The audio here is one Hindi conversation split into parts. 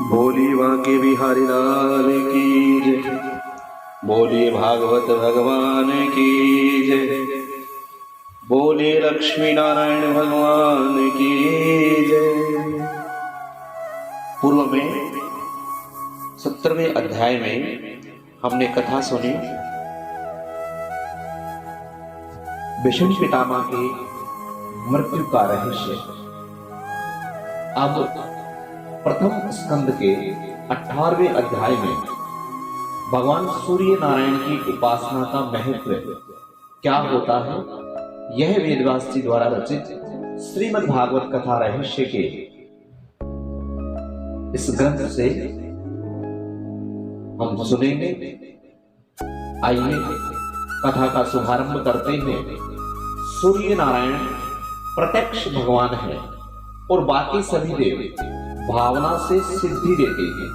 बोली बांके बिहारी लाल की जय। बोलिए भागवत भगवान की जय। बोलिए लक्ष्मी नारायण भगवान की जय। पूर्व में 17वें अध्याय में हमने कथा सुनी भीष्म पितामह के मृत्यु का रहस्य। अब प्रथम स्कंद के 18वें अध्याय में भगवान सूर्य नारायण की उपासना का महत्व क्या होता है, यह वेदव्यास जी द्वारा रचित श्रीमद् भागवत कथा रहस्य के इस ग्रंथ से हम सुनेंगे। आइए कथा का शुभारंभ करते हैं। सूर्य नारायण प्रत्यक्ष भगवान है और बाकी सभी देव भावना से सिद्धि देते हैं।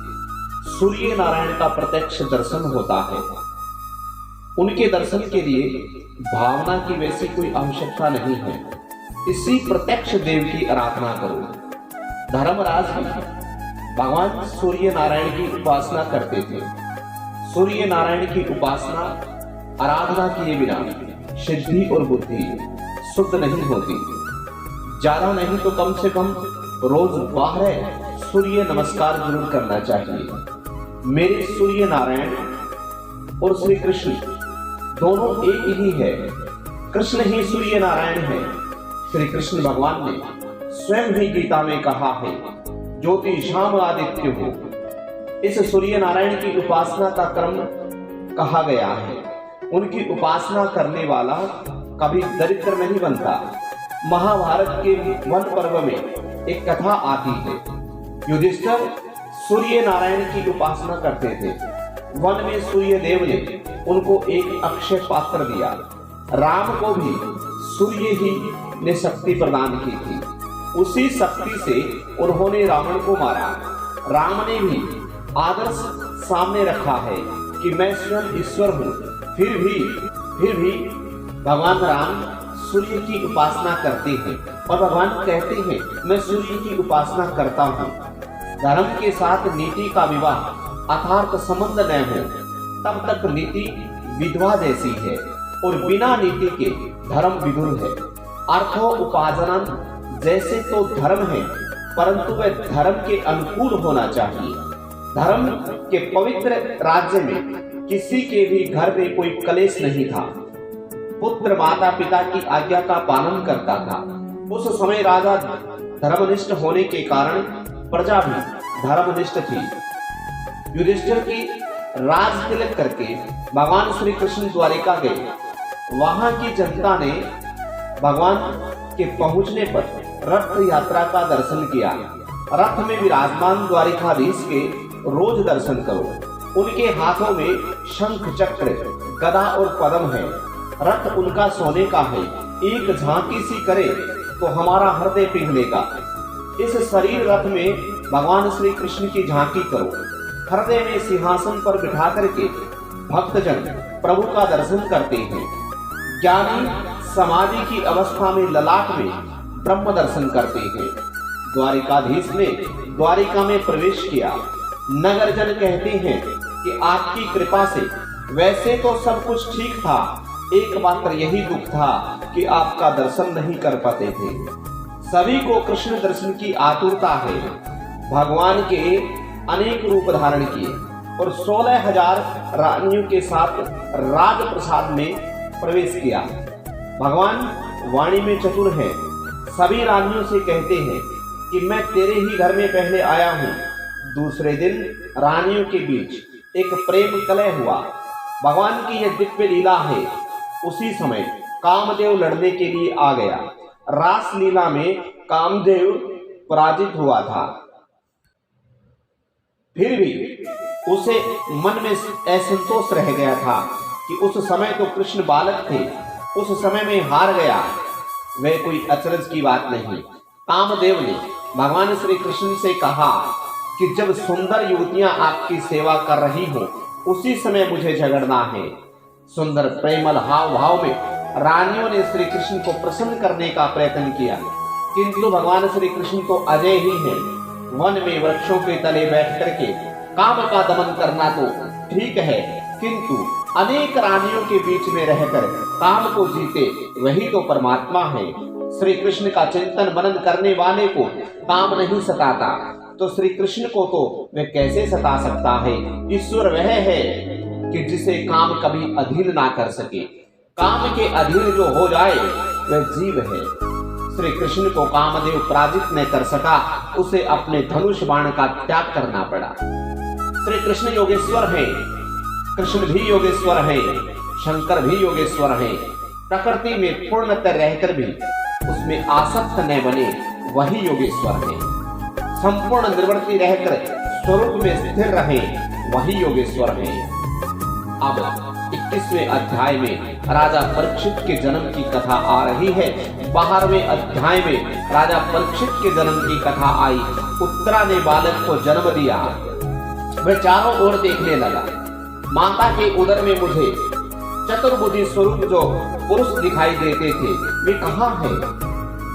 सूर्य नारायण का प्रत्यक्ष दर्शन होता है। उनके दर्शन के लिए भावना की वैसी कोई आवश्यकता नहीं है। इसी प्रत्यक्ष देव की आराधना करो। धर्मराज भी भगवान सूर्य नारायण की उपासना करते थे। सूर्य नारायण की उपासना आराधना किए बिना सिद्धि और बुद्धि शुद्ध नहीं होती। ज्यादा नहीं तो कम से कम रोज 12 सूर्य नमस्कार जरूर करना चाहिए। मेरे सूर्य नारायण और श्री कृष्ण दोनों एक ही है। कृष्ण ही सूर्य नारायण है। श्री कृष्ण भगवान ने स्वयं भी गीता में कहा है, ज्योतिषाम आदित्य हो। इस सूर्य नारायण की उपासना का क्रम कहा गया है। उनकी उपासना करने वाला कभी दरिद्र नहीं बनता। महाभारत के वन पर्व में एक कथा आती है। युधिष्ठिर सूर्य नारायण की उपासना करते थे। वन में सूर्य देव ने उनको एक अक्षय पात्र दिया। राम को भी सूर्य ही ने शक्ति प्रदान की थी। उसी शक्ति से उन्होंने रावण को मारा। राम ने भी आदर्श सामने रखा है कि मैं स्वयं ईश्वर हूँ। फिर भी भगवान राम सूर्य की उपासना करते हैं और भगवान कहते हैं, मैं सूर्य की उपासना करता हूँ। धर्म के साथ नीति का विवाह अर्थात संबंध न हो तब तक नीति विधवा जैसी है और बिना नीति के धर्म विदुर है। अर्थो उपार्जन जैसे तो धर्म है, परंतु वह धर्म के अनुकूल होना चाहिए। धर्म के पवित्र राज्य में किसी के भी घर में कोई कलेश नहीं था। पुत्र माता पिता की आज्ञा का पालन करता था। उस समय राजा धर्मनिष्ठ होने के कारण प्रजा भी धर्मनिष्ठ थी। युधिष्ठिर की राज तिलक करके भगवान श्री कृष्ण द्वारिका गए। वहां की जनता ने भगवान के पहुंचने पर रथ यात्रा का दर्शन किया। रथ में विराजमान द्वारिकाधीश के रोज दर्शन करो। उनके हाथों में शंख चक्र गदा और पद्म है। रथ उनका सोने का है। एक झांकी सी करे तो हमारा हृदय पिघलेगा। इस शरीर रथ में भगवान श्री कृष्ण की झांकी करो। हृदय में सिंहासन पर बिठा करके भक्तजन प्रभु का दर्शन करते हैं। ज्ञानी समाधि की अवस्था में ललाट में ब्रह्म दर्शन करते हैं। द्वारिकाधीश ने द्वारिका में प्रवेश किया। नगर जन कहते हैं कि आपकी कृपा से वैसे तो सब कुछ ठीक था, एकमात्र यही दुख था कि आपका दर्शन नहीं कर पाते थे। सभी को कृष्ण दर्शन की आतुरता है। भगवान के अनेक रूप धारण किए और 16,000 रानियों के साथ राज प्रसाद में प्रवेश किया। भगवान वाणी में चतुर है। सभी रानियों से कहते हैं कि मैं तेरे ही घर में पहले आया हूँ। दूसरे दिन रानियों के बीच एक प्रेम कलह हुआ। भगवान की यह दिव्य लीला है। उसी समय कामदेव लड़ने के लिए आ गया। रास लीला में कामदेव पराजित हुआ था। फिर भी उसे मन में असंतोष रह गया था कि उस समय तो कृष्ण बालक थे, उस समय में हार गया। वह कोई अचरज की बात नहीं। कामदेव ने भगवान श्री कृष्ण से कहा कि जब सुंदर युवतियां आपकी सेवा कर रही हो उसी समय मुझे झगड़ना है। सुंदर प्रेमल हाव भाव में रानियों ने श्री कृष्ण को प्रसन्न करने का प्रयत्न किया, किंतु भगवान श्री कृष्ण तो अजय ही हैं। वन में वृक्षों के तले बैठ करके काम का दमन करना तो ठीक है, किंतु अनेक रानियों के बीच में रहकर काम को जीते वही तो परमात्मा है। श्री कृष्ण का चिंतन मनन करने वाले को काम नहीं सताता, तो श्री कृष्ण को तो वह कैसे सता सकता है। ईश्वर वह है कि जिसे काम कभी अधीन ना कर सके। काम के अधीन जो हो जाए वह जीव है। श्री कृष्ण को कामदेव पराजित न कर सका, उसे अपने धनुष बाण का त्याग करना पड़ा। श्री कृष्ण योगेश्वर है, कृष्ण भी योगेश्वर है, शंकर भी योगेश्वर है। प्रकृति में पूर्णतः रहकर भी उसमें आसक्त न बने वही योगेश्वर है। संपूर्ण निर्वृत्ति रहकर स्वरूप में स्थिर रहे वही योगेश्वर है। अब 21वें अध्याय में राजा परीक्षित के जन्म की कथा आ रही है। 12वें अध्याय में राजा परीक्षित के जन्म की कथा आई। उत्तरा ने बालक को जन्म दिया। वह चारों ओर देखने लगा। माता के उदर में मुझे चतुर्भुजी स्वरूप जो पुरुष दिखाई देते थे वे कहाँ हैं?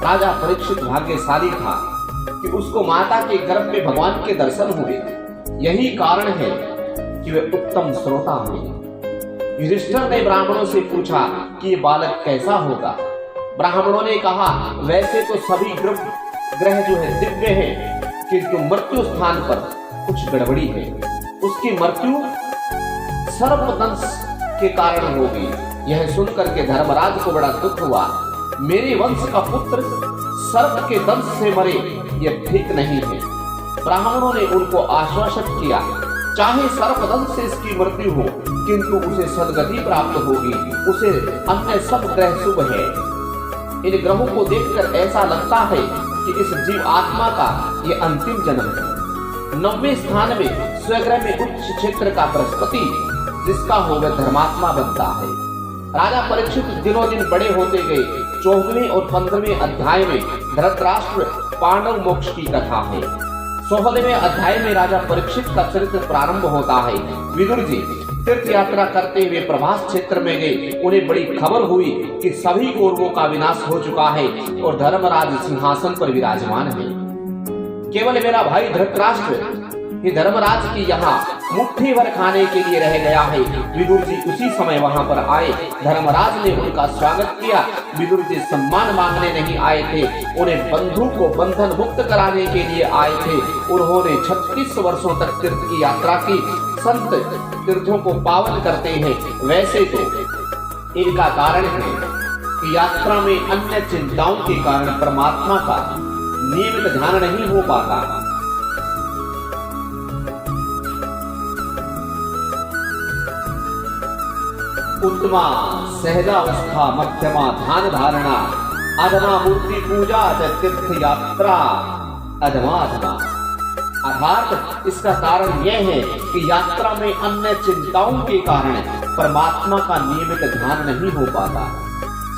राजा परीक्षित भाग्यशाली था कि उसको माता के गर्भ में भगवान के दर्शन हुए। यही कारण है कि वे उत्तम श्रोता हैं। युधिष्ठिर ने ब्राह्मणों से पूछा कि ये बालक कैसा होगा। ब्राह्मणों ने कहा वैसे तो सभी ग्रह जो है दिव्य है, किंतु मृत्यु स्थान पर कुछ गड़बड़ी है। उसकी मृत्यु सर्पदंश के कारण होगी। यह सुनकर के धर्मराज को बड़ा दुख हुआ। मेरे वंश का पुत्र सर्प के दंश से मरे, यह ठीक नहीं है। ब्राह्मणों ने उनको आश्वासित किया, चाहे सर्पदंश से इसकी मृत्यु हो, किंतु उसे सदगति प्राप्त होगी। उसे अन्य सब ग्रह शुभ है। इन ग्रहों को देखकर ऐसा लगता है कि इस जीव आत्मा का यह अंतिम जन्म है। 9वें स्थान में स्वग्रह में उच्च क्षेत्र का बृहस्पति जिसका हो वह धर्मात्मा बनता है। राजा परीक्षित दिनों दिन बड़े होते गए। 14वें और 15वें अध्याय में धृतराष्ट्र पांडव मोक्ष की कथा है। 16वें अध्याय में राजा परीक्षित का चरित्र प्रारंभ होता है। विदुर जी तीर्थ यात्रा करते हुए प्रभास क्षेत्र में गए। उन्हें बड़ी खबर हुई कि सभी कौरवों का विनाश हो चुका है और धर्मराज सिंहासन पर विराजमान है। केवल मेरा भाई धृतराष्ट्र ही धर्मराज की यहाँ मुट्ठी भर खाने के लिए रह गया है। विदुर जी उसी समय वहां पर आए। धर्मराज ने उनका स्वागत किया। विदुर जी सम्मान मांगने नहीं आए थे, उन्हें बंधु को बंधन मुक्त कराने के लिए आए थे। उन्होंने 36 वर्षों तक तीर्थ की यात्रा की। संत तीर्थों को पावन करते हैं, वैसे तो इनका कारण है कि यात्रा में अन्य चिंताओं के कारण परमात्मा का नियमित ध्यान नहीं हो पाता। उत्तमा सहजावस्था मध्यमा ध्यान धारणा अधमा मूर्ति पूजा तीर्थ यात्रा अधमा अधमा। अर्थात इसका कारण यह है कि यात्रा में अन्य चिंताओं के कारण परमात्मा का नियमित ध्यान नहीं हो पाता,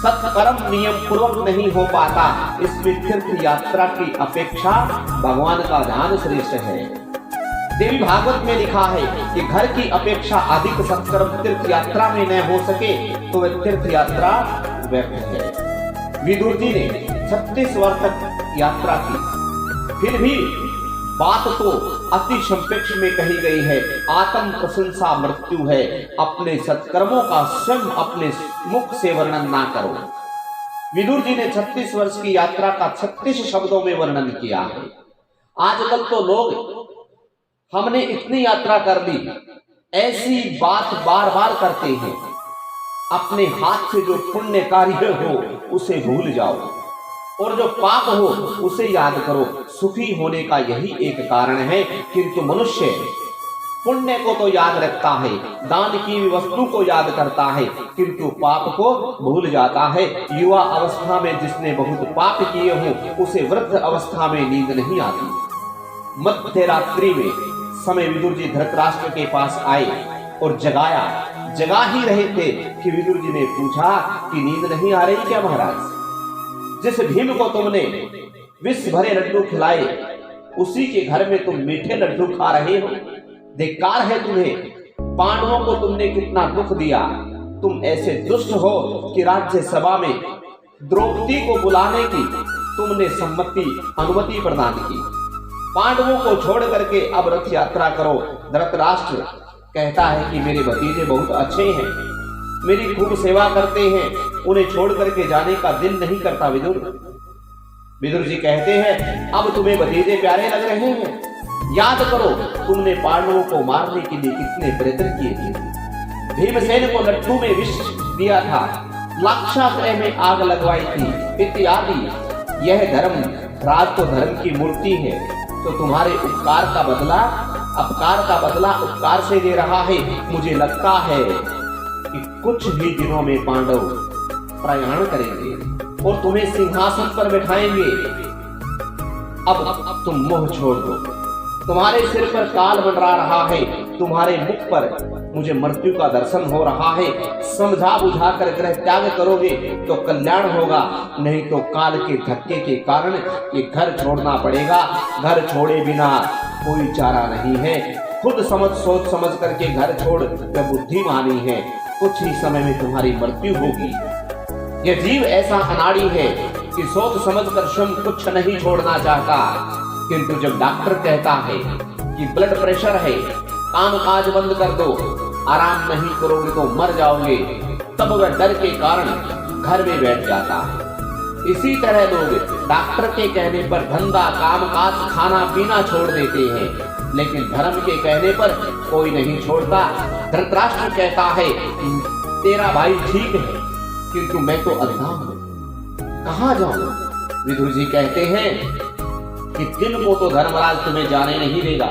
सत्कर्म नियम पूर्वक नहीं हो पाता। इसमें तीर्थ यात्रा की अपेक्षा भगवान का ध्यान श्रेष्ठ है। देवी भागवत में लिखा है कि घर की अपेक्षा अधिक सत्कर्म तीर्थ यात्रा में न हो सके तो वह तीर्थ यात्रा व्यर्थ है। विदुर जी ने 36 वर्ष तक यात्रा की, फिर भी बात तो अति संपेक्ष में कही गई है। आत्म प्रशंसा मृत्यु है। अपने सत्कर्मों का स्वयं अपने मुख से वर्णन ना करो। विदुर जी ने 36 वर्ष की यात्रा का 36 शब्दों में वर्णन किया है। आजकल तो लोग हमने इतनी यात्रा कर ली ऐसी बात बार बार करते हैं। अपने हाथ से जो पुण्य कार्य हो उसे भूल जाओ और जो पाप हो उसे याद करो। सुखी होने का यही एक कारण है। किंतु मनुष्य पुण्य को तो याद रखता है, दान की वस्तु को याद करता है, किंतु पाप को भूल जाता है। युवा अवस्था में जिसने बहुत पाप किए हों उसे वृद्ध अवस्था में नींद नहीं आती। मध्य रात्रि में समय विदुर जी धृतराष्ट्र के पास आए और जगा ही रहे थे कि विदुर जी ने पूछा कि नींद नहीं आ रही क्या महाराज? जिस भीम को तुमने विष भरे लड्डू खिलाए उसी के घर में तुम मीठे लड्डू खा रहे हो। धिक्कार है तुम्हें। पांडवों को तुमने कितना दुख दिया। तुम ऐसे दुष्ट हो कि राज्य सभा में द्रौपदी को बुलाने की तुमने अनुमति प्रदान की। पांडवों को छोड़ करके अब रथ यात्रा करो। धृतराष्ट्र कहता है कि मेरे भतीजे बहुत अच्छे हैं, मेरी खूब सेवा करते हैं, उन्हें छोड़ करके जाने का दिल नहीं करता। विदुर जी कहते हैं अब तुम्हें भतीजे प्यारे लग रहे हैं? याद करो तुमने पांडवों को मारने के लिए कितने प्रयत्न किए थे। भीमसेन को लट्टू में विष दिया था, लाक्षागृह में आग लगवाई थी इत्यादि। यह धर्म राज तो धर्म की मूर्ति है, तो तुम्हारे उपकार का बदला अपकार का बदला उपकार से दे रहा है। मुझे लगता है कि कुछ ही दिनों में पांडव प्रयाण करेंगे और तुम्हें सिंहासन पर बैठाएंगे। अब तुम मोह छोड़ दो, तुम्हारे सिर पर काल मंडरा रहा है, तुम्हारे मुख पर मुझे मृत्यु का दर्शन हो रहा है। समझा बुझा कर ग्रह त्याग करोगे तो कल्याण होगा, नहीं तो काल के धक्के के कारण ये घर छोड़ना पड़ेगा। घर छोड़े बिना कोई चारा नहीं है। खुद सोच समझ करके घर छोड़ वह बुद्धिमानी है। कुछ ही समय में तुम्हारी मृत्यु होगी। यह जीव ऐसा अनाड़ी है कि सोच समझ कर स्वयं कुछ नहीं छोड़ना चाहता, किंतु जब डॉक्टर कहता है कि ब्लड प्रेशर है, काम काज बंद कर दो, आराम नहीं करोगे तो मर जाओगे, तब वह डर के कारण घर में बैठ जाता है। इसी तरह लोग डॉक्टर के कहने पर धंधा काम काज खाना पीना छोड़ देते हैं, लेकिन धर्म के कहने पर कोई नहीं छोड़ता। धृतराष्ट्र कहता है तेरा भाई ठीक है, किंतु मैं तो अंधा हूं, कहां जाऊं? विदुर जी कहते हैं कि दिन को तो धर्मराज तुम्हें जाने नहीं देगा,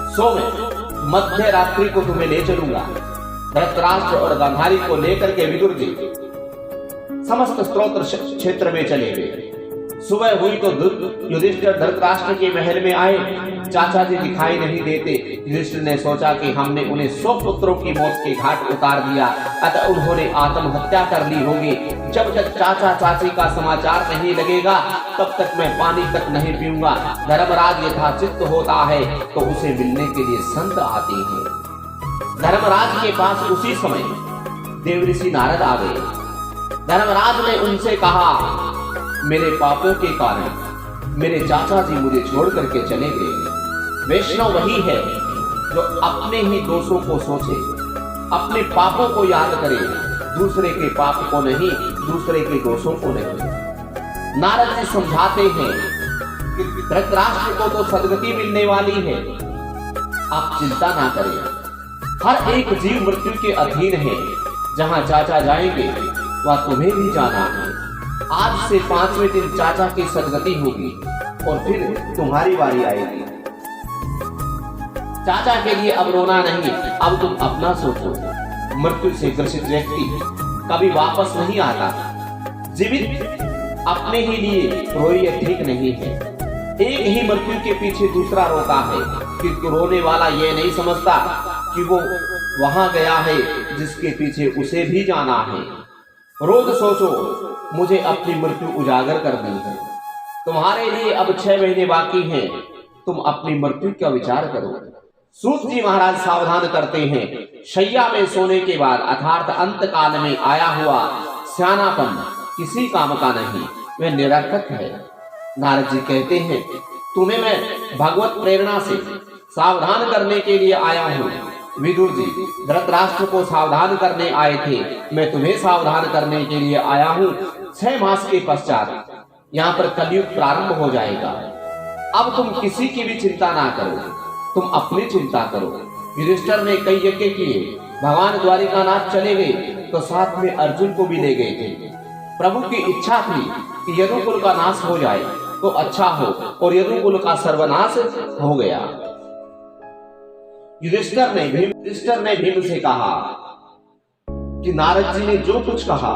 सो मैं मध्य रात्रि को तुम्हें ले चलूंगा। धृतराष्ट्र और गांधारी को लेकर के विदुर जी समस्त स्त्रोत्र क्षेत्र में चले गए। सुबह हुई तो युधिष्ठिर धृतराष्ट्र के महल में आए। चाचा जी दिखाई नहीं देते। युधिष्ठिर ने सोचा कि हमने उन्हें 100 पुत्रों की मौत के घाट उतार दिया, अतः उन्होंने आत्महत्या कर ली होगी। जब तक चाचा चाची का समाचार नहीं लगेगा तब तक मैं पानी तक नहीं पीऊंगा। धर्मराज यथाचित्त होता है तो उसे मिलने के लिए संत आते हैं। धर्मराज के पास उसी समय देवऋषि नारद आ गए। धर्मराज ने उनसे कहा मेरे पापों के कारण मेरे चाचा जी मुझे छोड़ करके चले गए। वैष्णव वही है जो अपने ही दोषों को सोचे, अपने पापों को याद करे, दूसरे के पाप को नहीं, दूसरे के दोषों को नहीं। नारद जी समझाते हैं कि धृतराष्ट्र को तो सदगति मिलने वाली है, आप चिंता ना करें। हर एक जीव मृत्यु के अधीन है। जहां चाचा जाएंगे वह तुम्हें भी जाना है। आज से 5वें दिन चाचा की सदगति होगी और फिर तुम्हारी बारी आएगी। चाचा के लिए अब रोना नहीं, अब तुम अपना सोचो। मृत्यु से ग्रसित व्यक्ति कभी वापस नहीं आता। जीवित अपने ही लिए रोए ठीक नहीं है। एक ही मृत्यु के पीछे दूसरा रोता है, किंतु रोने वाला यह नहीं समझता कि वो वहां गया है जिसके पीछे उसे भी जाना है। रोज सोचो मुझे अपनी मृत्यु उजागर करनी है। तुम्हारे लिए अब 6 महीने बाकी हैं, तुम अपनी मृत्यु का विचार करो। सूत जी महाराज सावधान करते हैं, शैया में सोने के बाद अर्थात अंत काल में आया हुआ सियानापन किसी काम का नहीं, वह निरर्थक है। नारद जी कहते हैं तुम्हें मैं भगवत प्रेरणा से सावधान करने के लिए आया हूँ। विदुर जी धृतराष्ट्र को सावधान करने आए थे, मैं तुम्हें सावधान करने के लिए आया हूँ। 6 मास के पश्चात यहाँ पर कलयुग प्रारंभ हो जाएगा। अब तुम किसी की भी चिंता ना करो, तुम अपनी चिंता करो। युधिष्ठिर ने कई यज्ञ किए, भगवान द्वारिकानाथ चले गए तो साथ में अर्जुन को भी ले गए थे। प्रभु की इच्छा थी कि यदुकुल का नाश हो जाए तो अच्छा हो, और यदुकुल का सर्वनाश हो गया। युधिष्ठिर ने भीम से कहा कि नारद जी ने जो कुछ कहा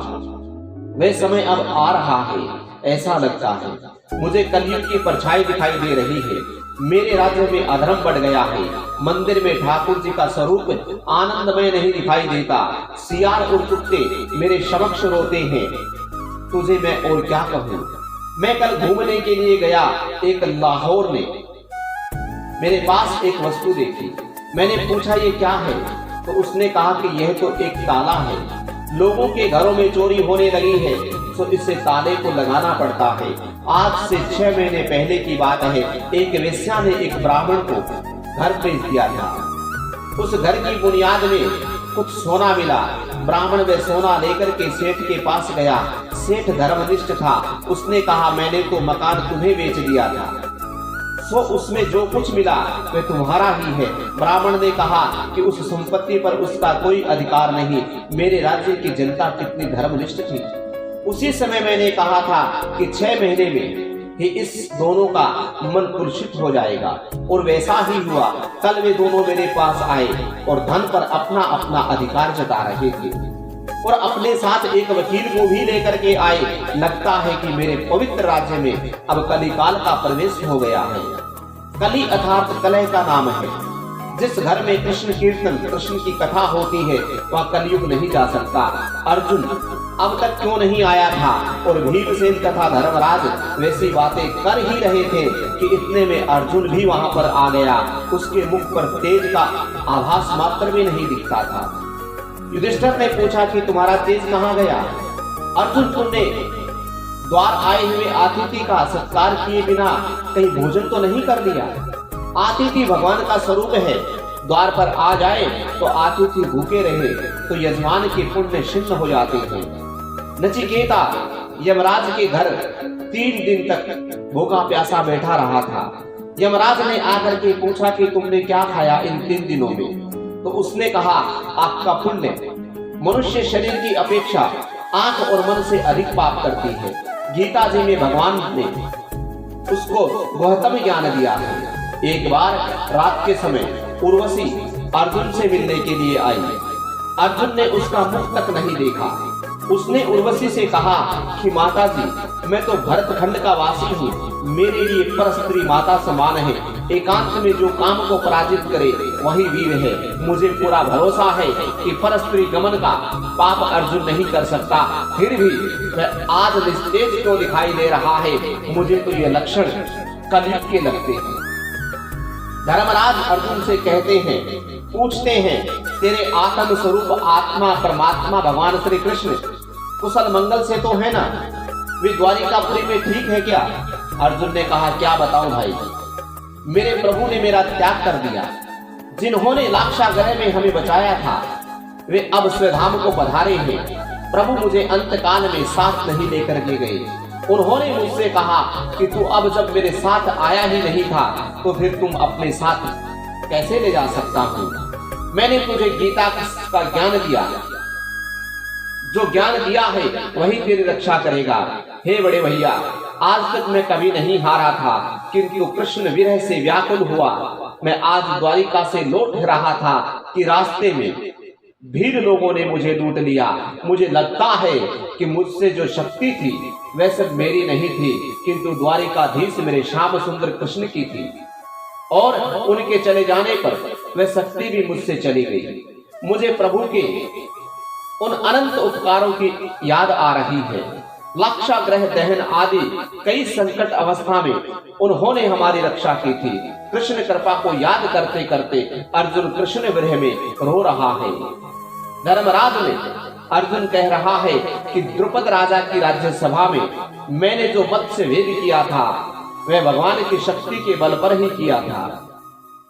वह समय अब आ रहा है, ऐसा लगता है मुझे कलयुग की परछाई दिखाई दे रही है। मेरे राज्य में अधर्म बढ़ गया है। मंदिर में ठाकुर जी का स्वरूप आनंदमय नहीं दिखाई देता। सियार और कुत्ते मेरे समक्ष रोते हैं। तुझे मैं और क्या कहूँ। मैं कल घूमने के लिए गया, एक लाहौर ने मेरे पास एक वस्तु देखी। मैंने पूछा ये क्या है, तो उसने कहा कि यह तो एक ताला है। लोगों के घरों में चोरी होने लगी है, तो इससे ताले को लगाना पड़ता है। आज से 6 महीने पहले की बात है। एक वेश्या ने एक ब्राह्मण को घर भेज दिया था। उस घर की बुनियाद में कुछ सोना मिला। ब्राह्मण वे सोना लेकर के सेठ के पास गया। सेठ धर्मनिष्ठ था। उसने कहा, मैंने तो मकान तुम्हें बेच दिया था, सो उसमें जो कुछ मिला वह तुम्हारा ही है। ब्राह्मण ने कहा कि उस संपत्ति पर उसका कोई अधिकार नहीं। मेरे राज्य की जनता कितनी धर्मनिष्ठ थी। उसी समय मैंने कहा था कि 6 महीने में ही इस दोनों का मन पुलसित हो जाएगा, और वैसा ही हुआ। कल वे दोनों मेरे पास आए और धन पर अपना अपना अधिकार जता रहे थे, और अपने साथ एक वकील को भी लेकर के आए। लगता है कि मेरे पवित्र राज्य में अब कलिकाल का प्रवेश हो गया है। कली अर्थात कलह का नाम है। जिस घर में कृष्ण कीर्तन, कृष्ण की कथा होती है, वह कलयुग नहीं जा सकता। अर्जुन अब तक क्यों नहीं आया था, और भीमसेन तथा धर्मराज वैसी बातें कर ही रहे थे कि इतने में अर्जुन भी वहां पर आ गया। उसके मुख पर तेज का आभास मात्र भी नहीं दिखता था। युधिष्ठिर ने पूछा कि तुम्हारा तेज कहाँ गया? अर्जुन, तुमने द्वार आए हुए अतिथि का सत्कार किए बिना कहीं भोजन तो नहीं कर लिया? अतिथि भगवान का स्वरूप है। द्वार पर आ जाए तो अतिथि भूखे रहे तो यजमान के पुण्य क्षीण हो जाते हैं। नचिकेता यमराज के घर 3 दिन तक भूखा प्यासा बैठा रहा था। यमराज ने आकर के पूछा कि तुमने क्या खाया इन 3 दिनों में? तो उसने कहा, आपका पुण्य मनुष्य शरीर की अपेक्षा आंख और मन से अधिक पाप करती है। गीता जी में भगवान ने उसको बहुतम ज्ञान दिया है। एक बार रात के समय उर्वशी अर्जुन से मिलने के लिए आई। अर्जुन ने उसका मुख तक नहीं देखा। उसने उर्वशी से कहा कि माताजी, मैं तो भरतखंड का वासी हूँ, मेरे लिए परस्त्री माता समान है। एकांत में जो काम को पराजित करे वही वीर है। मुझे पूरा भरोसा है कि परस्त्री गमन का पाप अर्जुन नहीं कर सकता। फिर भी वह आज निस्तेज क्यों दिखाई दे रहा है? मुझे तो ये लक्षण कलयुग के लगते हैं। धर्मराज अर्जुन से कहते हैं, पूछते हैं, तेरे आत्म स्वरूप आत्मा परमात्मा भगवान श्री कृष्ण कुशल मंगल से तो है ना? वे द्वारिकापुरी में ठीक है क्या? अर्जुन ने कहा, क्या बताऊं भाई, मेरे प्रभु ने मेरा त्याग कर दिया। जिन्होंने लाक्षागृह में हमें बचाया था वे अब स्वधाम को पधारे हैं। प्रभु मुझे अंतकाल में साथ नहीं लेकर के गए। उन्होंने मुझसे कहा कि तू अब जब मेरे साथ आया ही नहीं था तो फिर तुम अपने साथ कैसे ले जा सकता हूँ? मैंने तुझे गीता का ज्ञान दिया, जो ज्ञान दिया है वही तेरी रक्षा करेगा। हे बड़े भैया, आज तक मैं कभी नहीं हारा था, किंतु कृष्ण विरह से व्याकुल हुआ। मैं आज द्वारिका से लौट रहा था कि रास्ते में भीड़ लोगों ने मुझे लूट लिया। मुझे लगता है कि मुझसे जो शक्ति थी वह सब मेरी नहीं थी, किंतु द्वारिकाधीश मेरे श्याम सुंदर कृष्ण की थी, और उनके चले जाने पर वह शक्ति भी मुझसे चली गई। मुझे प्रभु के उन अनंत उपकारों की याद आ रही है। लाक्षागृह दहन आदि कई संकट अवस्था में उन्होंने हमारी रक्षा की थी। कृष्ण कृपा को याद करते करते अर्जुन कृष्ण विरह में रो रहा है। धर्मराज ने अर्जुन कह रहा है कि द्रुपद राजा की राज्यसभा में मैंने जो मत्स्य भेद किया था वह भगवान की शक्ति के बल पर ही किया था।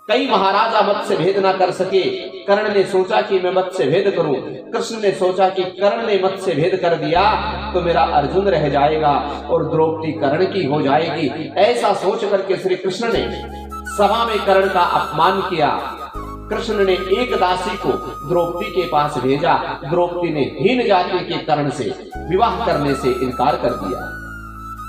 कई महाराजा मत्स्य भेद न कर सके। कर्ण ने सोचा कि मैं मत्स्य भेद करूं। कृष्ण ने सोचा कि कर्ण ने मत्स्य भेद कर दिया तो मेरा अर्जुन रह जाएगा और द्रौपदी कर्ण की हो जाएगी। ऐसा सोच करके श्री कृष्ण ने सभा में कर्ण का अपमान किया। कृष्ण ने एक दासी को द्रौपदी के पास भेजा। द्रौपदी ने हीन जाति के कर्ण से विवाह करने से इनकार कर दिया।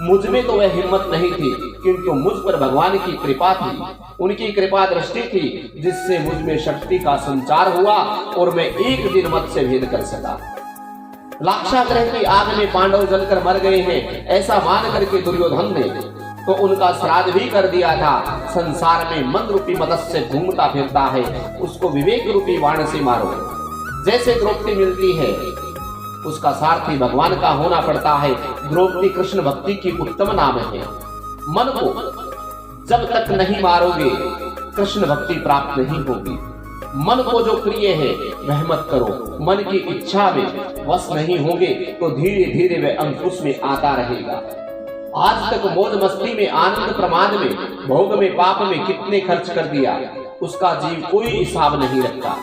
मुझ में तो वह हिम्मत नहीं थी, किंतु मुझ पर भगवान की कृपा थी। उनकी कृपा दृष्टि थी जिससे मुझ में शक्ति का संचार हुआ और मैं एक दिन मत्स्य भेद कर सका। लाक्षागृह की आग में पांडव जलकर मर गए हैं ऐसा मान करके दुर्योधन ने तो उनका श्राद्ध भी कर दिया था। संसार में मन रूपी मत्स्य घूमता फिरता है, उसको विवेक रूपी बाण से मारो। जैसे द्रौपदी मिलती है उसका सारथी भगवान का होना पड़ता है। द्रौपदी कृष्ण भक्ति की उत्तम नाम है। मन को जब तक नहीं मारोगे कृष्ण भक्ति प्राप्त नहीं होगी। मन को जो प्रिय है वह मत करो। मन की इच्छा में वश नहीं होंगे तो धीरे धीरे वह अंकुश में आता रहेगा। आज तक मौज मस्ती में, आनंद प्रमाद में, भोग में, पाप में कितने खर्च कर दिया, उसका जीव कोई हिसाब नहीं रखता।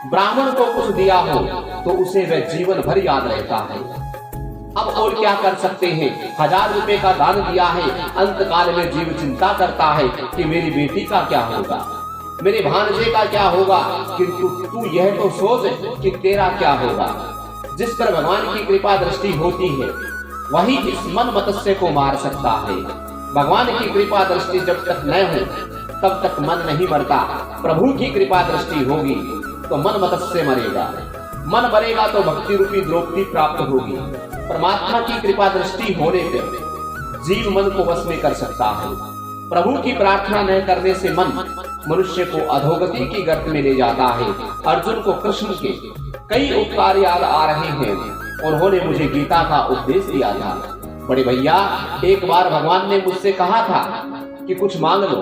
ब्राह्मण को कुछ दिया हो तो उसे वह जीवन भर याद रहता है। अब और क्या कर सकते हैं? 1000 रुपए का दान दिया है, अंत काल में जीव चिंता करता है कि मेरी बेटी का क्या होगा, मेरे भांजे का क्या होगा, किंतु तू यह तो सोच कि तेरा क्या होगा। जिस पर भगवान की कृपा दृष्टि होती है वही इस मन मत्स्य को मार सकता है। भगवान की कृपा दृष्टि जब तक न हो तब तक मन नहीं मरता। प्रभु की कृपा दृष्टि होगी तो मन मत्स्य मरेगा, मन मरेगा तो भक्ति रूपी द्रौपदी प्राप्त होगी। परमात्मा की कृपा दृष्टि होने पर जीव मन को वश में कर सकता है। प्रभु की प्रार्थना न करने से मन मनुष्य को अधोगति की गर्त में ले जाता है। अर्जुन को कृष्ण के कई उपकार याद आ रहे हैं। उन्होंने मुझे गीता का उपदेश दिया था। बड़े भैया, एक बार भगवान ने मुझसे कहा था कि कुछ मांग लो।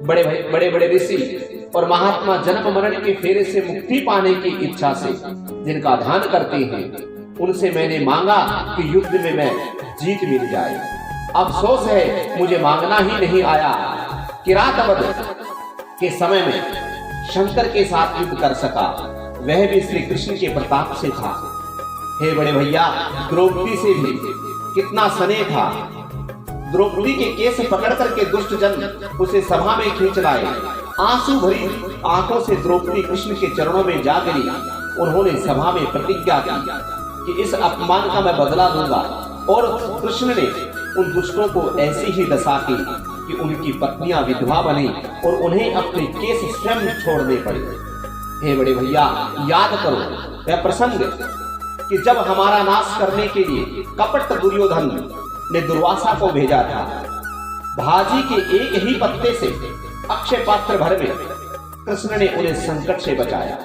बड़े बड़े ऋषि और महात्मा जन्म मरण के फेरे से मुक्ति पाने की इच्छा से जिनका ध्यान करते हैं, उनसे मैंने मांगा कि युद्ध में मैं जीत मिल जाए। अफसोस है मुझे मांगना ही नहीं आया। किरातवध के समय में शंकर के साथ युद्ध कर सका, वह भी श्री कृष्ण के प्रताप से था। हे बड़े भैया, द्रौपदी से भी कितना स्नेह था। द्रौपदी के केस पकड़ करके दुष्ट जन उसे सभा में खींच लाए। आंसू भरी आंखों से द्रौपदी कृष्ण के चरणों में जा गिरी। उन्होंने सभा में प्रतिज्ञा की कि इस अपमान का मैं बदला दूंगा, और कृष्ण ने उन दुष्टों को ऐसी ही दशा की कि उनकी पत्नियां विधवा बनी और उन्हें अपने केस स्वयं छोड़ने पड़े। हे बड़े भैया, याद करो वह प्रसंग कि जब हमारा नाश करने के लिए कपट दुर्योधन ने दुर्वासा को भेजा था। भाजी के एक ही पत्ते से अक्षय पात्र भर में कृष्ण ने उन्हें संकट से बचाया।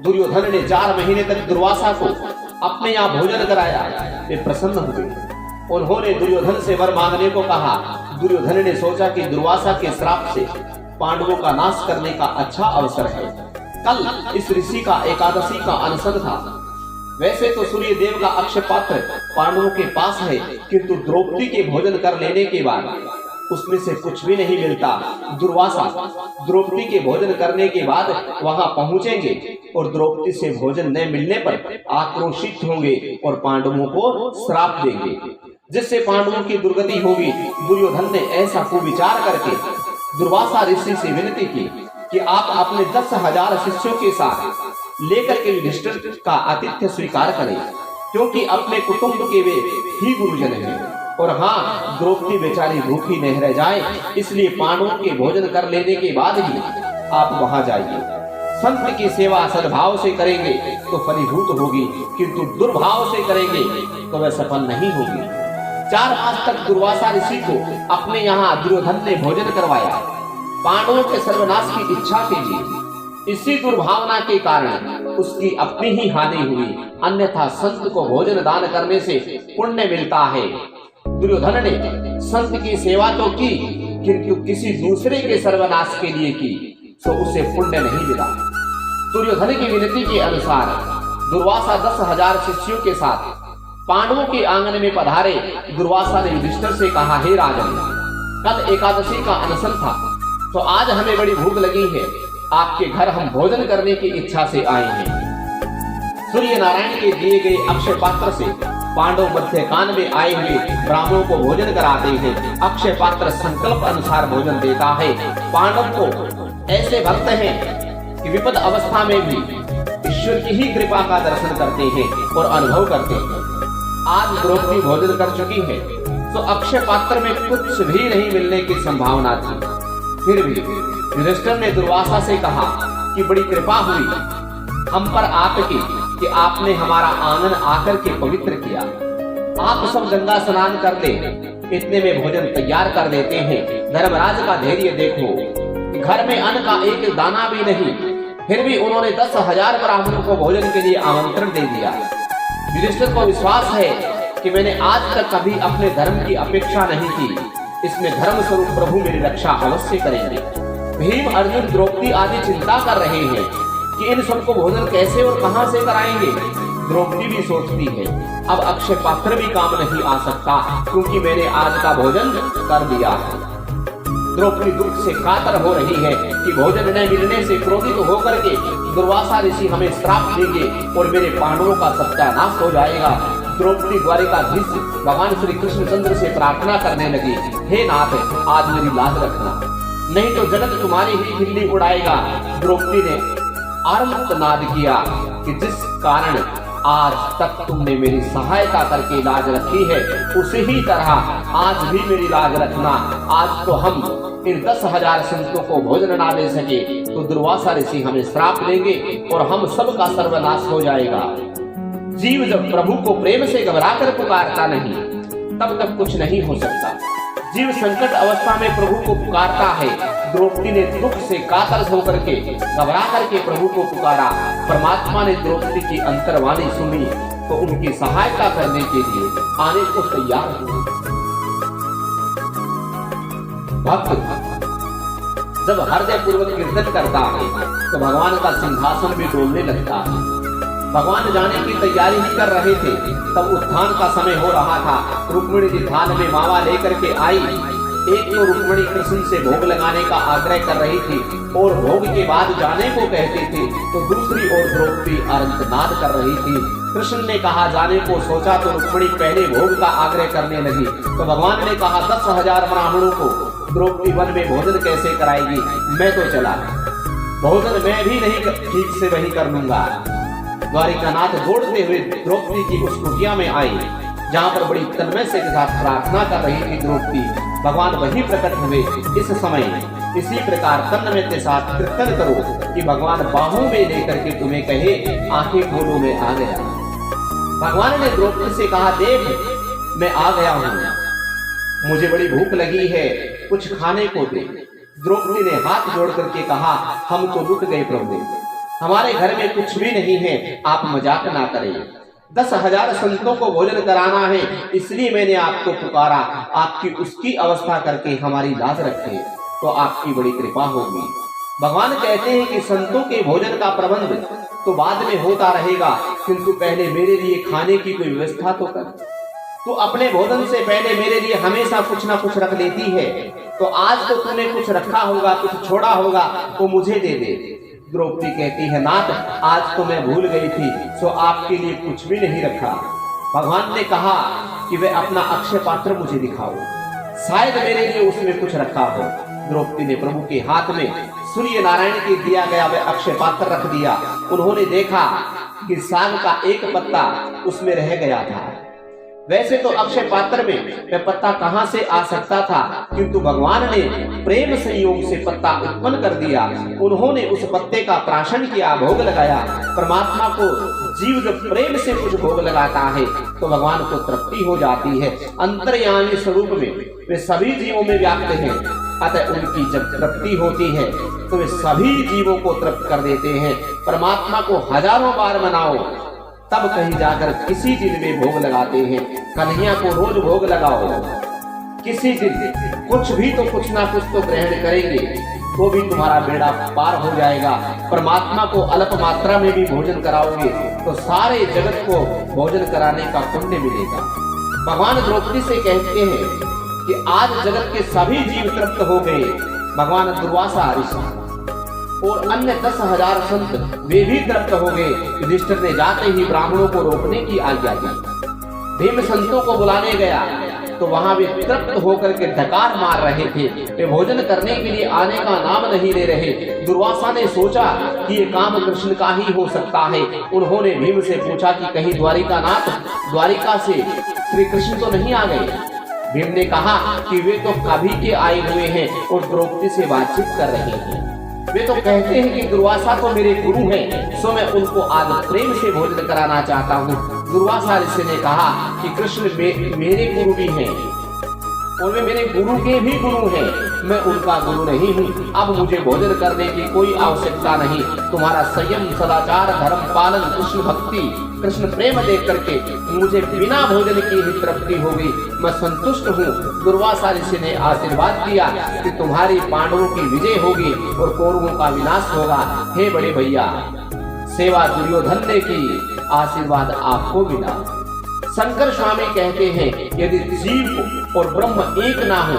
दुर्योधन ने 4 महीने तक दुर्वासा को अपने यहाँ भोजन कराया। वे प्रसन्न हुए। उन्होंने दुर्योधन से वर मांगने को कहा। दुर्योधन ने सोचा कि दुर्वासा के श्राप से पांडवों का नाश करने का अच्छा अवसर है। कल इस ऋषि का एकादशी का अनशन था। वैसे तो सूर्य देव का अक्षय पात्र पांडवों के पास है, किंतु द्रौपदी के भोजन कर लेने के बाद उसमें से कुछ भी नहीं मिलता। दुर्वासा द्रौपदी के भोजन करने के बाद वहां पहुंचेंगे और द्रौपदी से भोजन न मिलने पर आक्रोशित होंगे और पांडवों को श्राप देंगे, जिससे पांडवों की दुर्गति होगी। दुर्योधन ने ऐसा कुविचार करके दुर्वासा ऋषि से विनती की कि आप अपने 10,000 शिष्यों के साथ लेकर के युधिष्ठिर का आतिथ्य स्वीकार करें, क्योंकि अपने कुटुंब के वे ही गुरुजन हैं। और हाँ, द्रौपदी बेचारी भूखी नहीं रह जाए, इसलिए पांडवों के भोजन कर लेने के बाद ही आप वहां जाइए। संत की सेवा सद्भाव से करेंगे तो फलीभूत होगी, किंतु दुर्भाव से करेंगे तो वह सफल नहीं होगी। 4 मास तक दुर्वासा ऋषि को अपने यहाँ दुर्योधन ने भोजन करवाया। पांडवों के सर्वनाश की इच्छा कीजिए। इसी दुर्भावना के कारण उसकी अपनी ही हानि हुई, अन्यथा संत को भोजन दान करने से पुण्य मिलता है। दुर्योधन ने संत की सेवा तो की, किंतु किसी दूसरे के सर्वनाश के लिए की, तो उसे पुण्य नहीं मिला। दुर्योधन की विनती के अनुसार दुर्वासा 10,000 शिष्यों के साथ पांडवों के आंगन में पधारे। दुर्वासा ने युधिष्ठिर से कहा, हे राजन, कल एकादशी का अनशन था, तो आज हमें बड़ी भूख लगी है। आपके घर हम भोजन करने की इच्छा से आए हैं। सूर्य नारायण के दिए गए अक्षय पात्र से पांडव मध्यकान में आए हुए ब्राह्मणों को भोजन कराते हैं। अक्षय पात्र संकल्प अनुसार भोजन देता है। पांडव को ऐसे भक्त हैं कि विपद अवस्था में भी ईश्वर की ही कृपा का दर्शन करते हैं और अनुभव करते हैं। आज द्रौपदी भोजन कर चुकी है, तो अक्षय पात्र में कुछ भी नहीं मिलने की संभावना थी। फिर भी युधिष्ठिर ने दुर्वासा से कहा कि बड़ी कृपा हुई हम पर आपकी कि आपने हमारा आंगन आकर के पवित्र किया। आप सब गंगा स्नान कर ले, इतने में भोजन तैयार कर देते हैं। धर्मराज का धैर्य देखो, घर में अन्न का एक दाना भी नहीं, फिर भी उन्होंने 10,000 ब्राह्मणों को भोजन के लिए आमंत्रण दे दिया। युधिष्ठिर को विश्वास है कि मैंने आज तक कभी अपने धर्म की अपेक्षा नहीं की, इसमें धर्म स्वरूप प्रभु मेरी रक्षा अवश्य करेंगे। भीम, अर्जुन, द्रौपदी आदि चिंता कर रहे हैं कि इन सबको भोजन कैसे और कहां से कराएंगे। द्रौपदी भी सोचती है अब अक्षय पात्र भी काम नहीं आ सकता, क्योंकि मैंने आज का भोजन कर दिया है। द्रौपदी दुख से कातर हो रही है कि भोजन न मिलने से क्रोधित होकर के दुर्वासा ऋषि हमें श्राप देंगे और मेरे पांडवों का सत्यानाश हो जाएगा। द्रौपदी द्वारिकाधीश भगवान श्री कृष्णचंद्र से प्रार्थना करने लगी, हे नाथ आज मेरी लाज रखना, नहीं तो जगत तुम्हारी ही खिल्ली उड़ाएगा। द्रौपदी ने आर्तनाद किया कि जिस कारण आज तक तुमने मेरी सहायता करके लाज रखी है, उसी ही तरह आज भी मेरी लाज रखना। आज तो हम इन 10,000 संतों को भोजन ना दे सके तो दुर्वासा ऋषि हमें श्राप देंगे और हम सब का सर्वनाश हो जाएगा। जीव जब प्रभु को प्रेम से घबरा कर पुकारता नहीं तब तक कुछ नहीं हो सकता। जीव संकट अवस्था में प्रभु को पुकारता है। द्रौपदी ने दुख से कातर होकर के घबरा करके प्रभु को पुकारा। परमात्मा ने द्रौपदी की अंतर्वाणी सुनी तो उनकी सहायता करने के लिए आने को तैयार हुए। भक्त जब हृदय पूर्वक कीर्तन करता है तो भगवान का सिंहासन भी डोलने लगता है। भगवान जाने की तैयारी ही कर रहे थे, तब उत्थान का समय हो रहा था। रुक्मिणी जी थान में मावा लेकर के आई। एक तो रुक्मिणी कृष्ण से भोग लगाने का आग्रह कर रही थी और भोग के बाद जाने को कहती थी, तो दूसरी ओर द्रौपदी आर्तनाद कर रही थी। कृष्ण ने कहा जाने को सोचा तो रुक्मिणी पहले भोग का आग्रह करने लगी। तो भगवान ने कहा 10,000 ब्राह्मणों को द्रौपदी वन में भोजन कैसे कराएगी, मैं तो चला, भोजन मैं भी नहीं ठीक से वही कर लूंगा। द्वारिकानाथ दौड़ते हुए द्रौपदी की उस कुटिया में आए जहाँ पर बड़ी तन्मय से के साथ प्रार्थना कर रही थी द्रौपदी। भगवान वहीं प्रकट हुए। इस समय इसी प्रकार तन्मय के साथ कीर्तन करो कि भगवान बाहों में लेकर के तुम्हें कहे आंखें खोलो मैं आ गया। भगवान ने द्रौपदी से कहा देख मैं आ गया हूँ, मुझे बड़ी भूख लगी है, कुछ खाने को दे। द्रौपदी ने हाथ जोड़ करके कहा हम तो लुट गए प्रभु, हमारे घर में कुछ भी नहीं है, आप मजाक ना करें। 10,000 संतों को भोजन कराना है, इसलिए मैंने आपको पुकारा। आपकी उसकी अवस्था करके हमारी लाज रखें तो आपकी बड़ी कृपा होगी। भगवान कहते हैं कि संतों के भोजन का प्रबंध तो बाद में होता रहेगा, किंतु पहले मेरे लिए खाने की कोई व्यवस्था तो कर। तू अपने भोजन से पहले मेरे लिए हमेशा कुछ ना कुछ रख लेती है, तो आज तो तूने कुछ रखा होगा, कुछ छोड़ा होगा, तो मुझे दे दे। द्रौपदी कहती है नाथ आज तो मैं भूल गई थी, सो आपके लिए कुछ भी नहीं रखा। भगवान ने कहा कि वे अपना अक्षय पात्र मुझे दिखाओ, शायद मेरे लिए उसमें कुछ रखा हो। द्रौपदी ने प्रभु के हाथ में सूर्य नारायण के दिया गया वह अक्षय पात्र रख दिया। उन्होंने देखा कि साग का एक पत्ता उसमें रह गया था। वैसे तो अक्षय पात्र में वह पत्ता कहां से आ सकता था, किंतु भगवान ने प्रेम संयोग से पत्ता उत्पन्न कर दिया। उन्होंने उस पत्ते का प्राशन किया, भोग लगाया। परमात्मा को जीव जब प्रेम से कुछ भोग लगाता है तो भगवान को तृप्ति हो जाती है। अंतर्यामी स्वरूप में वे सभी जीवों में व्याप्त हैं, अतः उनकी जब तृप्ति होती है तो वे सभी जीवों को तृप्त कर देते हैं। परमात्मा को हजारों बार मनाओ तब कहीं जाकर किसी दिन में भोग लगाते हैं। कन्हैया को रोज भोग लगाओ, किसी दिन कुछ भी तो कुछ ना कुछ तो ग्रहण करेंगे तो भी तुम्हारा बेड़ा पार हो जाएगा। परमात्मा को अल्प मात्रा में भी भोजन कराओगे तो सारे जगत को भोजन कराने का पुण्य मिलेगा। भगवान द्रौपदी से कहते हैं कि आज जगत के सभी जीव तृप्त हो गए। भगवान दुर्वासा ऋषि और अन्य 10,000 संत वे भी तृप्त हो गए। युधिष्ठिर ने जाते ही ब्राह्मणों को रोकने की आज्ञा दी। भीम संतों को बुलाने गया तो वहां वे तृप्त होकर के धकार मार रहे थे, वे भोजन करने के लिए आने का नाम नहीं ले रहे। दुर्वासा ने सोचा कि ये काम कृष्ण का ही हो सकता है। उन्होंने भीम से पूछा कि कहीं द्वारिकानाथ द्वारिका से श्री कृष्ण तो नहीं आ गए। भीम ने कहा कि वे तो कभी के आए हुए हैं और द्रौपदी से बातचीत कर रहे हैं। वे तो कहते हैं कि दुर्वासा तो मेरे गुरु हैं, सो मैं उनको आज प्रेम से भोजन कराना चाहता हूँ। दुर्वासा ऋषि ने कहा कि कृष्ण मेरे गुरु भी हैं और वे मेरे गुरु के भी गुरु हैं, मैं उनका गुरु नहीं हूँ। अब मुझे भोजन करने की कोई आवश्यकता नहीं। तुम्हारा संयम, सदाचार, धर्म पालन, कृष्ण भक्ति, कृष्ण प्रेम देख करके मुझे बिना भोजन की ही तृप्ति हो गई, मैं संतुष्ट हूँ। दुर्वासा ऋषि ने आशीर्वाद दिया कि तुम्हारी पांडवों की विजय होगी और कौरवों का विनाश होगा। हे बड़े भैया, सेवा दुर्योधन ने की, आशीर्वाद आपको मिला। शंकर स्वामी कहते हैं, यदि जीव और ब्रह्म एक ना हो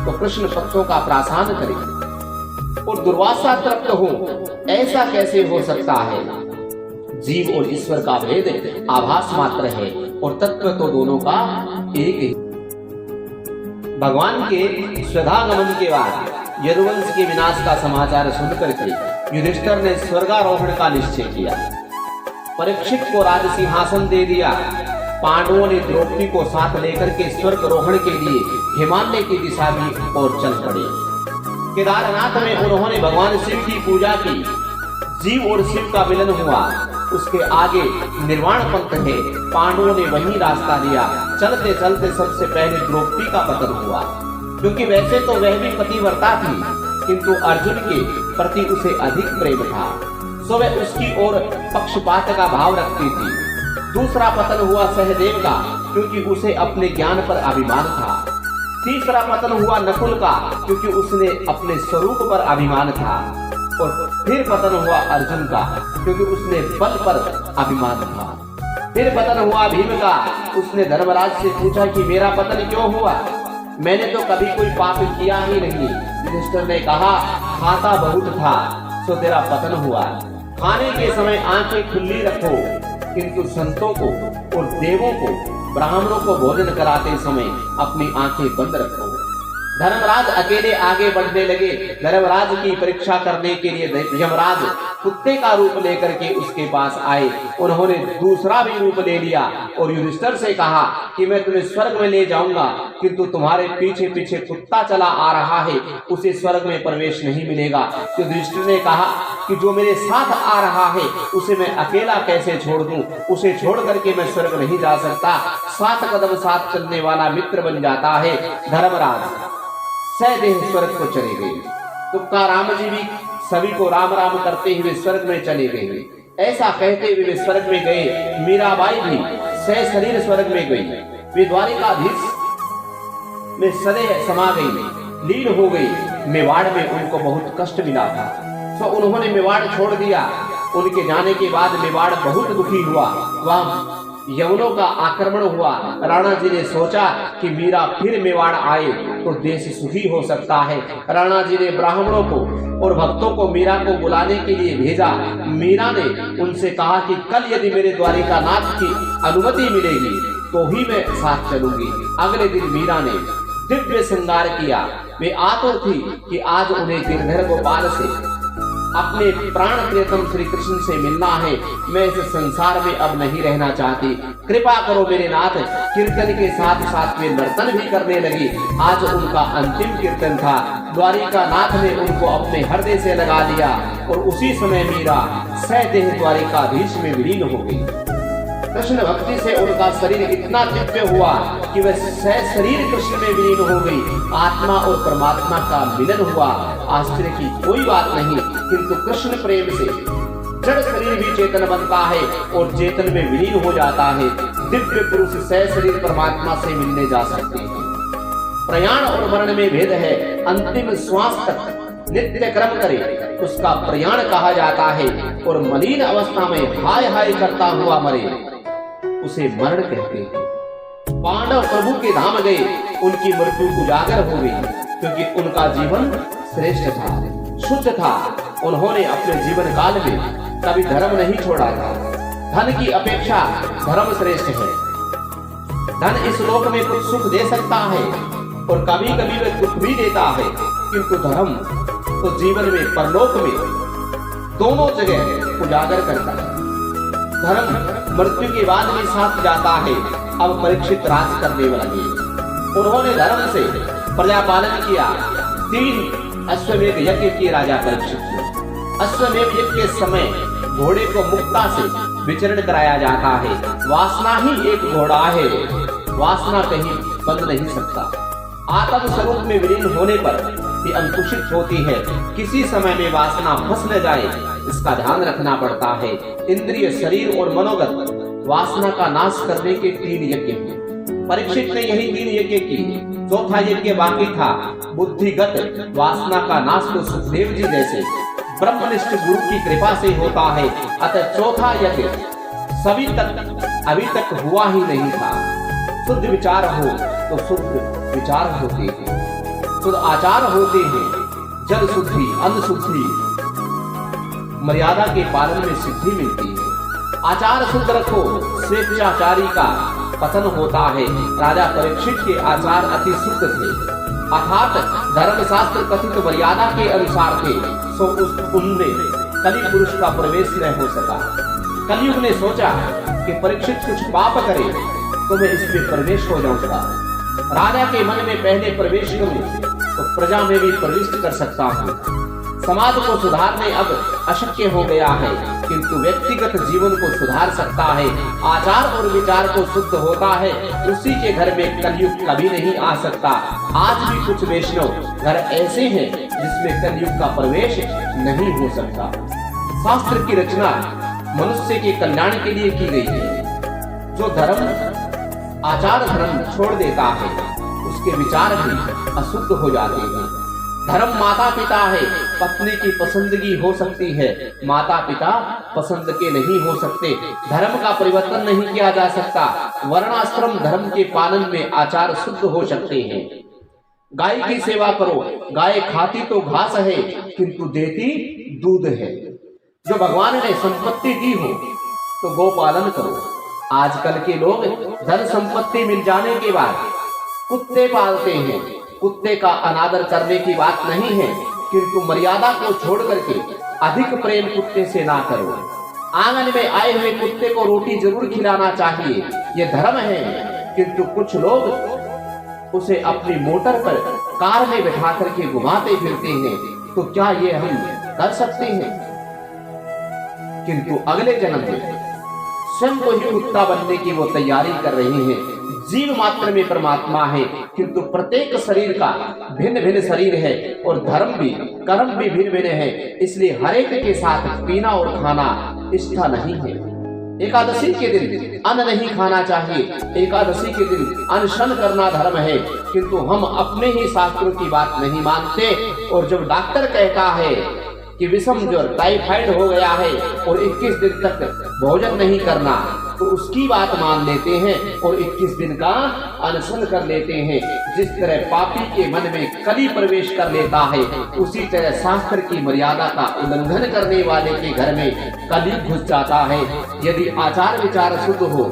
तो कृष्ण पत्तों का प्रासान करे और दुर्वासा तृप्त हो, ऐसा कैसे हो सकता है? जीव और ईश्वर का भेद आभास मात्र है और तत्व तो दोनों का एक ही। भगवान के स्वधागमन के बाद यदुवंश के विनाश का समाचार सुनकर के युधिष्ठिर ने स्वर्गारोहण का निश्चय किया। परीक्षित को राज सिंहासन दे दिया। पांडवों ने द्रौपदी को साथ लेकर के स्वर्गारोहण के लिए हिमालय की दिशा की ओर चल पड़े। केदारनाथ में उन्होंने भगवान शिव की पूजा की। जीव और शिव का मिलन हुआ। उसके आगे निर्वाण पंथ है। पांडवों ने वही रास्ता लिया। चलते चलते सबसे पहले द्रौपदी का पतन हुआ, क्योंकि वैसे तो वह भी पतिव्रता थी, किंतु अर्जुन के प्रति उसे अधिक प्रेम था, सो वह उसकी ओर पक्षपात का भाव रखती थी। दूसरा पतन हुआ सहदेव का, क्योंकि उसे अपने ज्ञान पर अभिमान था। तीसरा पतन हुआ नकुल का, क्योंकि उसने अपने स्वरूप पर अभिमान था। और फिर पतन हुआ अर्जुन का, क्योंकि उसने बल पर अभिमान था। फिर पतन हुआ भीम का। उसने धर्मराज से पूछा कि मेरा पतन क्यों हुआ? मैंने तो कभी कोई पाप किया ही नहीं। युधिष्ठिर ने कहा, खाता बहुत था सो तेरा पतन हुआ। खाने के समय आंखें खुली रखो, किंतु संतों को और देवों को, ब्राह्मणों को भोजन कराते समय अपनी आंखें बंद रखो। धर्मराज अकेले आगे बढ़ने लगे। धर्मराज की परीक्षा करने के लिए यमराज कुत्ते का रूप लेकर के उसके पास आए। उन्होंने दूसरा भी रूप ले लिया और युधिष्ठिर से कहा कि मैं तुम्हें स्वर्ग में ले जाऊंगा, किंतु तुम्हारे पीछे पीछे कुत्ता चला आ रहा है, उसे स्वर्ग में प्रवेश नहीं मिलेगा। तो युधिष्ठिर ने कहा कि जो मेरे साथ आ रहा है उसे मैं अकेला कैसे छोड़ दूं? उसे छोड़ करके मैं स्वर्ग नहीं जा सकता। 7 कदम साथ चलने वाला मित्र बन जाता है। धर्मराज सदेह स्वर्ग को चले गए। तुकाराम जी भी सभी को राम राम करते हुए स्वर्ग में चले गए। ऐसा कहते हुए वे स्वर्ग में गए। मीराबाई भी सशरीर स्वर्ग में गई। वे द्वारिकाधीश में सदैह समा गई, लीन हो गई। मेवाड़ में उनको बहुत कष्ट मिला था, तो उन्होंने मेवाड़ छोड़ दिया। उनके जाने के बाद मेवाड़ बहुत दुखी हुआ। वह यवनों का आक्रमण हुआ। राणा जी ने सोचा कि मीरा फिर मेवाड़ आए तो देश सुखी हो सकता है। राणा जी ने ब्राह्मणों को और भक्तों को मीरा को बुलाने के लिए भेजा। मीरा ने उनसे कहा कि कल यदि मेरे द्वारिकानाथ की अनुमति मिलेगी तो ही मैं साथ चलूंगी। अगले दिन मीरा ने दिव्य श्रृंगार किया। वे आतुर थी कि आज उन्हें गिरधर गोपाल से, अपने प्राण प्रियतम श्री कृष्ण से मिलना है। मैं इस संसार में अब नहीं रहना चाहती, कृपा करो मेरे नाथ। कीर्तन के साथ साथ वे नर्तन भी करने लगी। आज उनका अंतिम कीर्तन था। द्वारिकानाथ ने उनको अपने हृदय से लगा लिया और उसी समय मीरा सदेह द्वारिकाधीश में विलीन हो गई। कृष्ण भक्ति से उनका शरीर इतना दिव्य हुआ कि वह सशरीर कृष्ण में विलीन हो गई। आत्मा और परमात्मा का मिलन हुआ। आश्चर्य की कोई बात नहीं, किंतु कृष्ण प्रेम से जड़ शरीर भी चेतन बनता है और चेतन में विलीन हो जाता है। दिव्य पुरुष सशरीर परमात्मा से मिलने जा सकते हैं। प्रयाण और मरण में भेद है। अंतिम श्वास तक नित्य कर्म करे उसका प्रयाण कहा जाता है, और मलिन अवस्था में हाय हाय करता हुआ मरे उसे मरण कहते हैं। पांडव प्रभु के धाम गए, उनकी मृत्यु उजागर हो गई, क्योंकि उनका जीवन श्रेष्ठ था, शुद्ध था। उन्होंने अपने जीवन काल में कभी धर्म नहीं छोड़ा था। धन की अपेक्षा धर्म श्रेष्ठ है। धन इस लोक में कुछ सुख दे सकता है और कभी कभी वह दुख भी देता है, किंतु धर्म तो जीवन में परलोक में दोनों जगह उजागर करता है। धर्म मृत्यु के बाद भी साथ जाता है। अब परीक्षित राज करने लगे। उन्होंने धर्म से प्रजा पालन किया। 3 अश्वमेध यज्ञ किए राजा परीक्षित ने। अश्वमेध यज्ञ के समय घोड़े को मुक्ता से विचरण कराया जाता है। वासना ही एक घोड़ा है, वासना कहीं बंद नहीं सकता। आत्म स्वरूप में विलीन होने पर भी अंकुशित होती है। किसी समय में वासना फंस न जाए, इसका ध्यान रखना पड़ता है। इंद्रिय, शरीर और मनोगत वासना का नाश करने के 3 यज्ञ हैं। परीक्षित ने यही 3 यज्ञ की। चौथा यज्ञ बाकी था। बुद्धिगत वासना का नाश तो सुखदेव जी जैसे ब्रह्मनिष्ठ गुरु की कृपा से होता है। अतः चौथा यज्ञ सभी तक अभी तक हुआ ही नहीं था। शुद्ध विचार हो तो शुद्ध विचार होते हैं, शुद्ध आचार होते हैं। जल शुद्धि, अन्न शुद्धि, मर्यादा के पालन में सिद्धि मिलती है। आचार शुद्ध रखो, स्वेच्छाचारी का पतन होता है। राजा परीक्षित के आचार अति शुद्ध थे, अर्थात धर्मशास्त्र कथित मर्यादा के अनुसार थे, सो उनमें कलि पुरुष का प्रवेश न हो सका। कलयुग ने सोचा कि परीक्षित कुछ पाप करे तो मैं इसमें प्रवेश हो जाऊंगा। राजा के मन में पहले प्रवेश करूं तो प्रजा में भी प्रविष्ट कर सकता हूं। समाज को सुधारने अब अशक्य हो गया है, किंतु व्यक्तिगत जीवन को सुधार सकता है। आचार और विचार को शुद्ध होता है, उसी के घर में कलयुग कभी नहीं आ सकता। आज भी कुछ वैष्णव घर ऐसे हैं जिसमें कलयुग का प्रवेश नहीं हो सकता। शास्त्र की रचना मनुष्य के कल्याण के लिए की गई है। जो धर्म आचार धर्म छोड़ देता है, उसके विचार भी अशुद्ध हो जाते हैं। धर्म माता पिता है, पत्नी की पसंदगी हो सकती है, माता पिता पसंद के नहीं हो सकते। धर्म का परिवर्तन नहीं किया जा सकता। वर्णाश्रम धर्म के पालन में आचार शुद्ध हो सकते हैं। गाय की सेवा करो, गाय खाती तो घास है किंतु देती दूध है। जो भगवान ने संपत्ति दी हो तो गौ पालन करो। आजकल के लोग धन संपत्ति मिल जाने के बाद कुत्ते पालते हैं। कुत्ते का अनादर करने की बात नहीं है, किंतु मर्यादा को छोड़ करके अधिक प्रेम कुत्ते से ना करो। आंगन में आए हुए कुत्ते को रोटी जरूर खिलाना चाहिए, ये धर्म है। किंतु कुछ लोग उसे अपनी मोटर पर कार में बैठा करके घुमाते फिरते हैं, तो क्या ये हम कर सकते हैं? किंतु अगले जन्म में स्वयं को ही कुत्ता बनने की वो तैयारी कर रहे हैं। जीव मात्र में परमात्मा है, किंतु प्रत्येक शरीर का भिन्न भिन्न शरीर है और धर्म भी कर्म भी भिन्न भिन्न है। इसलिए हर एक के साथ पीना और खाना इष्टा नहीं है। एकादशी के दिन अन्न नहीं खाना चाहिए, एकादशी के दिन अनशन करना धर्म है, किंतु हम अपने ही शास्त्रों की बात नहीं मानते। और जब डॉक्टर कहता है कि विषम ज्वर टाइफाइड हो गया है और 21 दिन तक भोजन नहीं करना, तो उसकी बात मान लेते हैं और 21 दिन का अनशन कर लेते हैं। जिस तरह पापी के मन में कली प्रवेश कर लेता है, उसी तरह शास्त्र की मर्यादा का उल्लंघन करने वाले के घर में कली घुस जाता है। यदि आचार विचार शुद्ध हो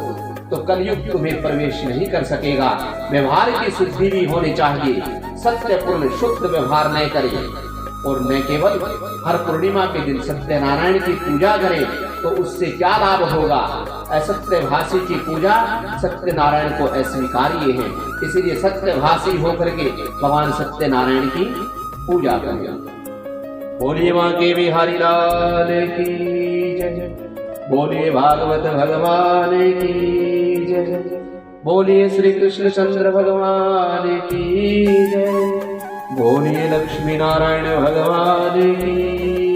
तो कलयुग तुम्हें प्रवेश नहीं कर सकेगा। व्यवहार की शुद्धि भी होनी चाहिए, सत्यपूर्ण शुद्ध व्यवहार न करें और न केवल हर पूर्णिमा के दिन सत्यनारायण की पूजा करें, तो उससे क्या लाभ होगा? असत्यभाषी की पूजा सत्यनारायण को अस्वीकार्य है। इसीलिए सत्यभाषी होकर के भगवान सत्यनारायण की पूजा करें। बोलिए मां के बिहारी लाल की जय, बोलिए भागवत भगवान की जय, बोलिए श्री कृष्ण चंद्र भगवान की जय, बोलिए लक्ष्मी नारायण भगवान की